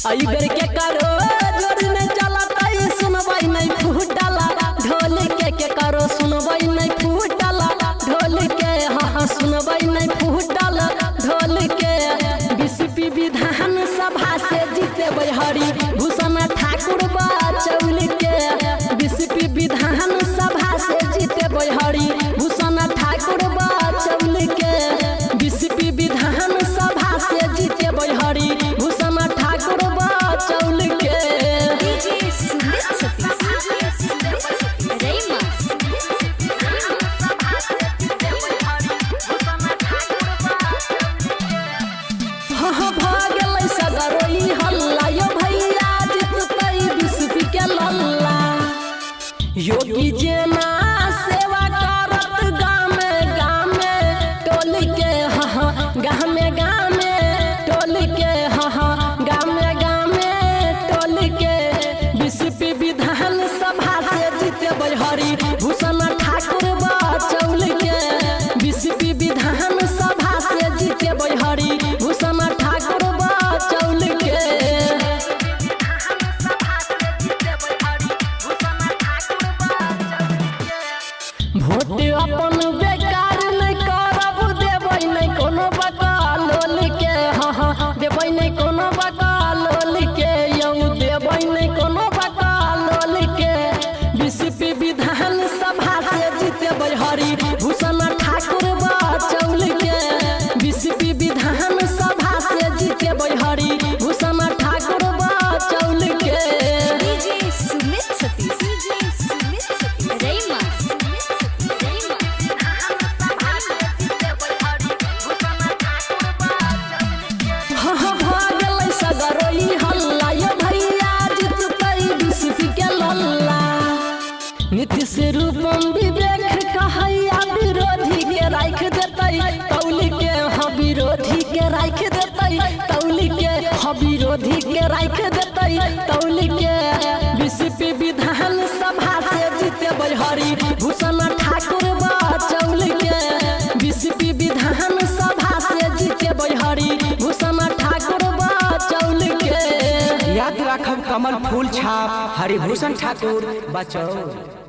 आई बेर के करो जोर में चलतई सुनबई नहीं फूटला ढोल के करो सुनबई नहीं फूटला ढोल के हाँ सुनबई नहीं फूटला ढोल के बीसीपी विधान सभा से जीते हरि भूषण ठाकुर बचौल के बीसीपी विधान सभा से जीते हरि भूषण ठाकुर बचौल के बीसीपी विधान सभा से जीते हरि भूषण ठाकुर बचौल के योगी जना सेवा करत गामे गामे टोल के हाँ गामे गामे टोल के हाँ गामे गामे टोल के बीसीपी विधान सभा से जीते हरि भूषण ठाकुर बचौल के बीसीपी विधान सभा से जीते हरि भूषण ठाकुर बचौल के वोट अपन बेकार नहीं करब देबै नहीं कोनो बकालोल के हाँ देबै नहीं कोनो बकालोल के यौ देबै नहीं कोनो बकालोल के बीसीपी विधान सभा से जीते हरि भूषण ठाकुर बचौल के बीसीपी विधान सभा से जीते हरि भूषण ठाकुर बचौल के नीतीश रूपम विवेक कहैया विरोधी के राख देतै तौल के हाँ विरोधी के राख देतै तौल के हाँ विरोधी के राख देतै तौल के बीसीपी विधान सभा से जीते हरि भूषण ठाकुर बचौल के बीसीपी विधान सभा से जीते हरि भूषण ठाकुर बचौल के याद राखब कमल फूल छाप हरिभूषण ठाकुर बचौल।